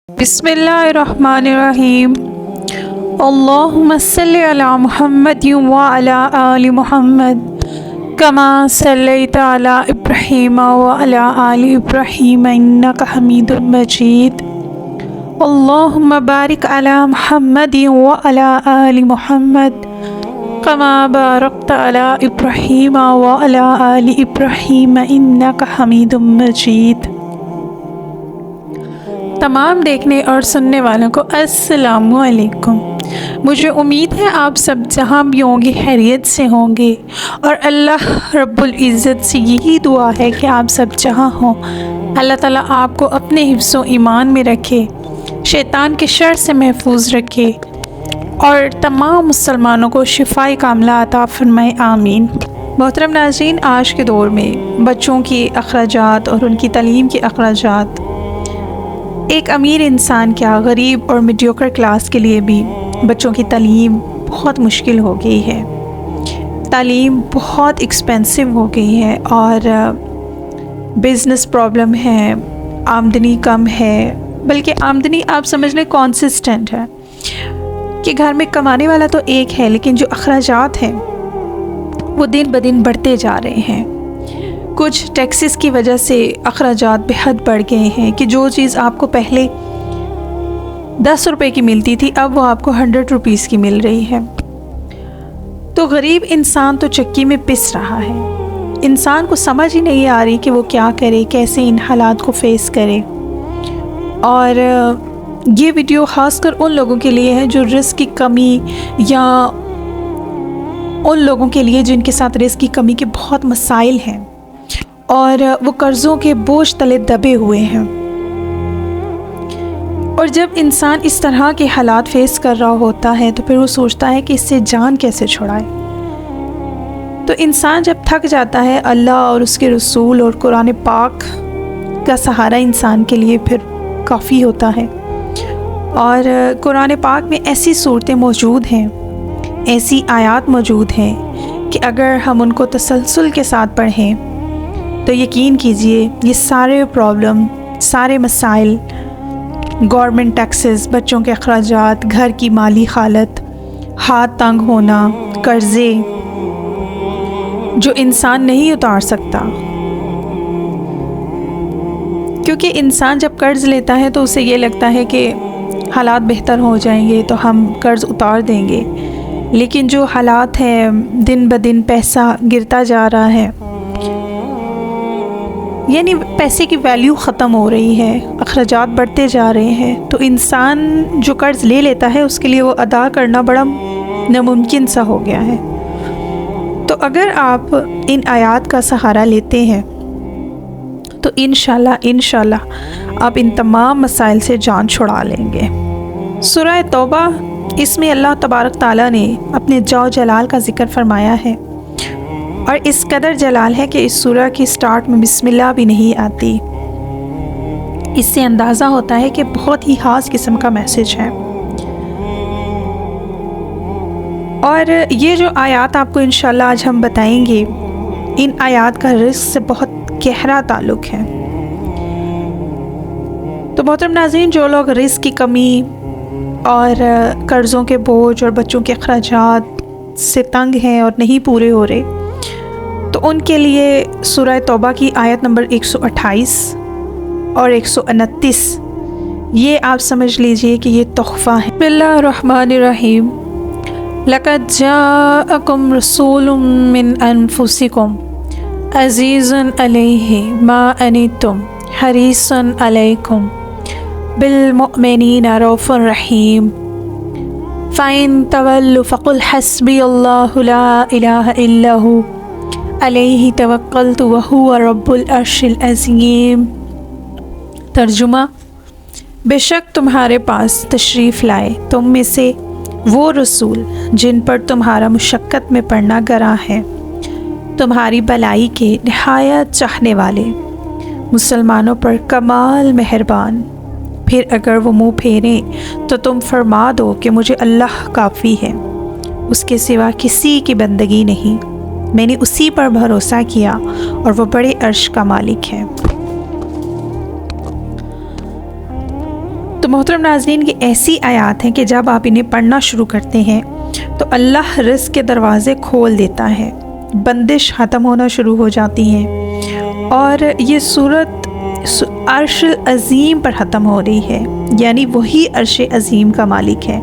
بسم اللہ الرحمن الرحیم اللہم صلی علی محمد وعلی آل محمد کما صلیت علی ابراہیم وعلی آل ابراہیم انک حمید مجید اللہم بارک علی محمد وعلی آل محمد کما بارکت علی ابراہیم وعلی آل ابراہیم انک حمید مجید۔ تمام دیکھنے اور سننے والوں کو السلام علیکم۔ مجھے امید ہے آپ سب جہاں بھی ہوں گے خیریت سے ہوں گے، اور اللہ رب العزت سے یہی دعا ہے کہ آپ سب جہاں ہوں اللہ تعالیٰ آپ کو اپنے حفظ و ایمان میں رکھے، شیطان کے شر سے محفوظ رکھے، اور تمام مسلمانوں کو شفائے کاملہ عطا فرمائے، آمین۔ محترم ناظرین، آج کے دور میں بچوں کی اخراجات اور ان کی تعلیم کے اخراجات ایک امیر انسان کیا غریب اور میڈیوکر کلاس کے لیے بھی بچوں کی تعلیم بہت مشکل ہو گئی ہے۔ تعلیم بہت ایکسپینسو ہو گئی ہے، اور بزنس پرابلم ہے، آمدنی کم ہے، بلکہ آمدنی آپ سمجھ لیں کانسسٹنٹ ہے کہ گھر میں کمانے والا تو ایک ہے، لیکن جو اخراجات ہیں وہ دن بدن بڑھتے جا رہے ہیں۔ کچھ ٹیکسز کی وجہ سے اخراجات بے حد بڑھ گئے ہیں کہ جو چیز آپ کو پہلے 10 روپے کی ملتی تھی اب وہ آپ کو 100 روپیز کی مل رہی ہے۔ تو غریب انسان تو چکی میں پس رہا ہے، انسان کو سمجھ ہی نہیں آ رہی کہ وہ کیا کرے، کیسے ان حالات کو فیس کرے۔ اور یہ ویڈیو خاص کر ان لوگوں کے لیے ہے جو رزق کی کمی، یا ان لوگوں کے لیے جن کے ساتھ رزق کی کمی کے بہت مسائل ہیں اور وہ قرضوں کے بوجھ تلے دبے ہوئے ہیں۔ اور جب انسان اس طرح کے حالات فیس کر رہا ہوتا ہے تو پھر وہ سوچتا ہے کہ اس سے جان کیسے چھڑائے۔ تو انسان جب تھک جاتا ہے، اللہ اور اس کے رسول اور قرآن پاک کا سہارا انسان کے لیے پھر کافی ہوتا ہے۔ اور قرآن پاک میں ایسی صورتیں موجود ہیں، ایسی آیات موجود ہیں کہ اگر ہم ان کو تسلسل کے ساتھ پڑھیں تو یقین کیجئے یہ سارے پرابلم، سارے مسائل، گورنمنٹ ٹیکسز، بچوں کے اخراجات، گھر کی مالی حالت، ہاتھ تنگ ہونا، قرضے جو انسان نہیں اتار سکتا، کیونکہ انسان جب قرض لیتا ہے تو اسے یہ لگتا ہے کہ حالات بہتر ہو جائیں گے تو ہم قرض اتار دیں گے، لیکن جو حالات ہیں دن بدن پیسہ گرتا جا رہا ہے، یعنی پیسے کی ویلیو ختم ہو رہی ہے، اخراجات بڑھتے جا رہے ہیں، تو انسان جو قرض لے لیتا ہے اس کے لیے وہ ادا کرنا بڑا ناممکن سا ہو گیا ہے۔ تو اگر آپ ان آیات کا سہارا لیتے ہیں تو انشاءاللہ آپ ان تمام مسائل سے جان چھڑا لیں گے۔ سورہ توبہ، اس میں اللہ تبارک تعالیٰ نے اپنے جلال کا ذکر فرمایا ہے، اور اس قدر جلال ہے کہ اس سورہ کی سٹارٹ میں بسم اللہ بھی نہیں آتی۔ اس سے اندازہ ہوتا ہے کہ بہت ہی خاص قسم کا میسج ہے۔ اور یہ جو آیات آپ کو انشاءاللہ آج ہم بتائیں گے، ان آیات کا رزق سے بہت گہرا تعلق ہے۔ تو محترم ناظرین، جو لوگ رزق کی کمی اور قرضوں کے بوجھ اور بچوں کے اخراجات سے تنگ ہیں اور نہیں پورے ہو رہے، تو ان کے لیے سورہ توبہ کی آیت نمبر 128 اور 129 یہ آپ سمجھ لیجئے کہ یہ تحفہ ہے۔ بسم اللہ الرحمن الرحیم۔ لَقَدْ جَاءَكُمْ رَسُولٌ مِّنْ أَنفُسِكُمْ عَزِيزٌ عَلَيْهِ مَا عَنِتُّمْ حَرِيصٌ عَلَيْكُمْ بِالْمُؤْمِنِينَ رَءُوفٌ رَحِيمٌ فَإِن تَوَلُّوا فَقُلْ حَسْبِيَ اللَّهُ لَا إِلَٰهَ إِلَّا هُوَ علیہ توکلت وہو رب العرش العظیم۔ ترجمہ: بے شک تمہارے پاس تشریف لائے تم میں سے وہ رسول جن پر تمہارا مشقت میں پڑنا گراں ہے، تمہاری بھلائی کے نہایت چاہنے والے، مسلمانوں پر کمال مہربان۔ پھر اگر وہ منہ پھیریں تو تم فرما دو کہ مجھے اللہ کافی ہے، اس کے سوا کسی کی بندگی نہیں، میں نے اسی پر بھروسہ کیا اور وہ بڑے عرش کا مالک ہے۔ تو تو محترم ناظرین، یہ ایسی آیات ہیں کہ جب آپ انہیں پڑھنا شروع کرتے ہیں تو اللہ رزق کے دروازے کھول دیتا ہے، بندش ختم ہونا شروع ہو جاتی ہیں، اور یہ صورت عرش عظیم پر ختم ہو رہی ہے، یعنی وہی عرش عظیم کا مالک ہے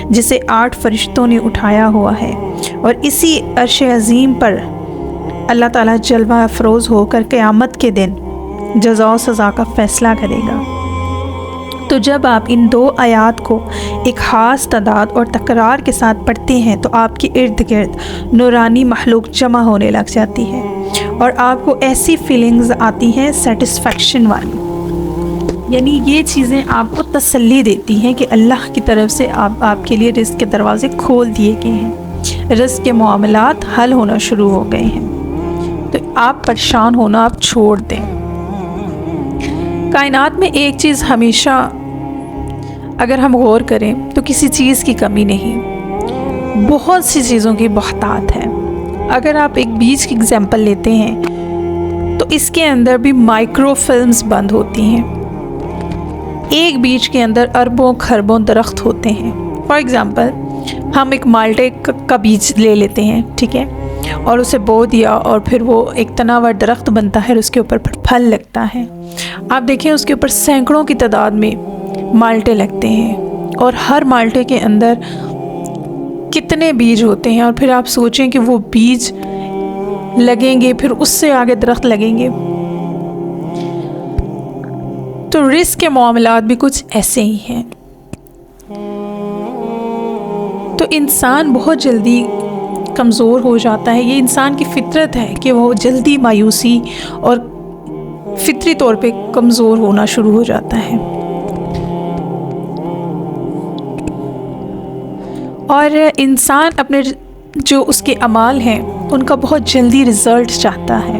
جسے 8 فرشتوں نے اٹھایا ہوا ہے، اور اسی عرش عظیم پر اللہ تعالیٰ جلوہ افروز ہو کر قیامت کے دن جزا و سزا کا فیصلہ کرے گا۔ تو جب آپ ان 2 آیات کو ایک خاص تعداد اور تکرار کے ساتھ پڑھتے ہیں تو آپ کے ارد گرد نورانی مخلوق جمع ہونے لگ جاتی ہے، اور آپ کو ایسی فیلنگز آتی ہیں سیٹسفیکشن والی، یعنی یہ چیزیں آپ کو تسلی دیتی ہیں کہ اللہ کی طرف سے آپ کے لیے رزق کے دروازے کھول دیے گئے ہیں، رزق کے معاملات حل ہونا شروع ہو گئے ہیں۔ تو آپ پریشان ہونا آپ چھوڑ دیں۔ کائنات میں ایک چیز ہمیشہ اگر ہم غور کریں تو کسی چیز کی کمی نہیں، بہت سی چیزوں کی بہتات ہے۔ اگر آپ ایک بیج کی اگزامپل لیتے ہیں تو اس کے اندر بھی مائکرو فلمز بند ہوتی ہیں، ایک بیج کے اندر اربوں خربوں درخت ہوتے ہیں۔ فار ایگزامپل ہم ایک مالٹے کا بیج لے لیتے ہیں، ٹھیک ہے، اور اسے بو دیا اور پھر وہ ایک تناور درخت بنتا ہے، اس کے اوپر پھر پھل لگتا ہے۔ آپ دیکھیں اس کے اوپر سینکڑوں کی تعداد میں مالٹے لگتے ہیں، اور ہر مالٹے کے اندر کتنے بیج ہوتے ہیں، اور پھر آپ سوچیں کہ وہ بیج لگیں گے، پھر اس سے آگے درخت لگیں گے۔ تو رزق کے معاملات بھی کچھ ایسے ہی ہیں۔ تو انسان بہت جلدی کمزور ہو جاتا ہے، یہ انسان کی فطرت ہے کہ وہ جلدی مایوسی اور فطری طور پہ کمزور ہونا شروع ہو جاتا ہے، اور انسان اپنے جو اس کے اعمال ہیں ان کا بہت جلدی رزلٹ چاہتا ہے،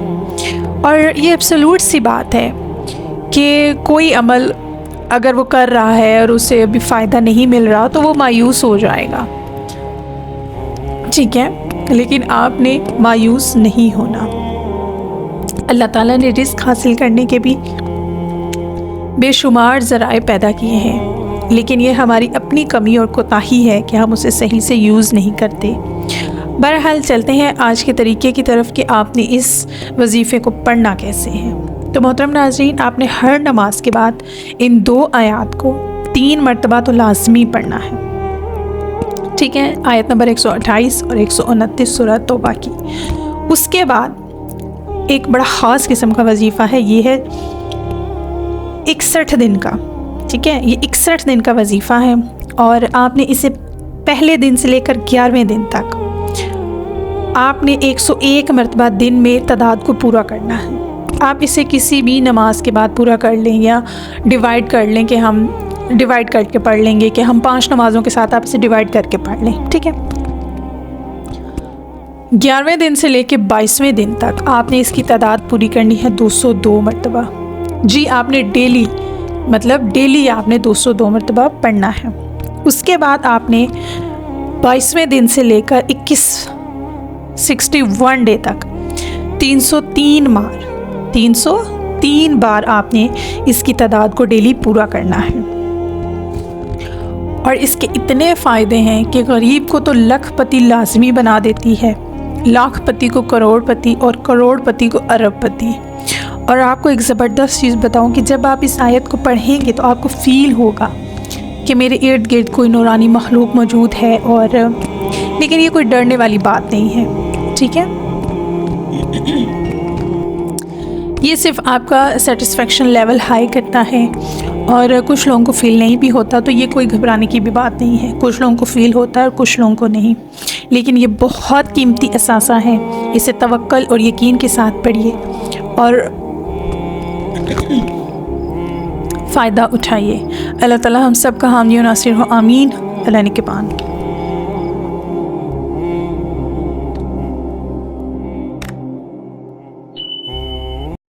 اور یہ ایبسولوٹ سی بات ہے کہ کوئی عمل اگر وہ کر رہا ہے اور اسے ابھی فائدہ نہیں مل رہا تو وہ مایوس ہو جائے گا، ٹھیک ہے، لیکن آپ نے مایوس نہیں ہونا۔ اللہ تعالیٰ نے رزق حاصل کرنے کے بھی بے شمار ذرائع پیدا کیے ہیں، لیکن یہ ہماری اپنی کمی اور کوتاہی ہے کہ ہم اسے صحیح سے یوز نہیں کرتے۔ بہرحال چلتے ہیں آج کے طریقے کی طرف کہ آپ نے اس وظیفے کو پڑھنا کیسے ہے۔ تو محترم ناظرین، آپ نے ہر نماز کے بعد ان 2 آیات کو 3 مرتبہ تو لازمی پڑھنا ہے، ٹھیک ہے، آیت نمبر 128 اور 129 سورہ توبہ کی۔ اس کے بعد ایک بڑا خاص قسم کا وظیفہ ہے، یہ ہے 61 دن کا، ٹھیک ہے، یہ 61 دن کا وظیفہ ہے، اور آپ نے اسے پہلے دن سے لے کر 11ویں دن تک آپ نے 101 مرتبہ دن میں تعداد کو پورا کرنا ہے۔ آپ اسے کسی بھی نماز کے بعد پورا کر لیں، یا ڈیوائیڈ کر لیں کہ ہم ڈیوائیڈ کر کے پڑھ لیں گے کہ ہم 5 نمازوں کے ساتھ آپ اسے ڈیوائیڈ کر کے پڑھ لیں، ٹھیک ہے۔ 11ویں دن سے لے کے 22ویں دن تک آپ نے اس کی تعداد پوری کرنی ہے 202 مرتبہ۔ جی آپ نے ڈیلی آپ نے 202 مرتبہ پڑھنا ہے۔ اس کے بعد آپ نے 22ویں دن سے لے کر 61 ڈے تک 303 بار آپ نے اس کی تعداد کو ڈیلی پورا کرنا ہے، اور اس کے اتنے فائدے ہیں کہ غریب کو تو لکھ پتی لازمی بنا دیتی ہے، لاکھ پتی کو کروڑ پتی، اور کروڑ پتی کو ارب پتی۔ اور آپ کو ایک زبردست چیز بتاؤں کہ جب آپ اس آیت کو پڑھیں گے تو آپ کو فیل ہوگا کہ میرے ارد گرد کوئی نورانی مخلوق موجود ہے، اور لیکن یہ کوئی ڈرنے والی بات نہیں ہے، ٹھیک ہے۔ یہ صرف آپ کا سیٹسفیکشن لیول ہائی کرتا ہے، اور کچھ لوگوں کو فیل نہیں بھی ہوتا، تو یہ کوئی گھبرانے کی بھی بات نہیں ہے، کچھ لوگوں کو فیل ہوتا ہے اور کچھ لوگوں کو نہیں، لیکن یہ بہت قیمتی اثاثہ ہے، اسے توکل اور یقین کے ساتھ پڑھیے اور فائدہ اٹھائیے۔ اللہ تعالی ہم سب کا حامی و ناصر ہو، آمین۔ اللہ نگہبان۔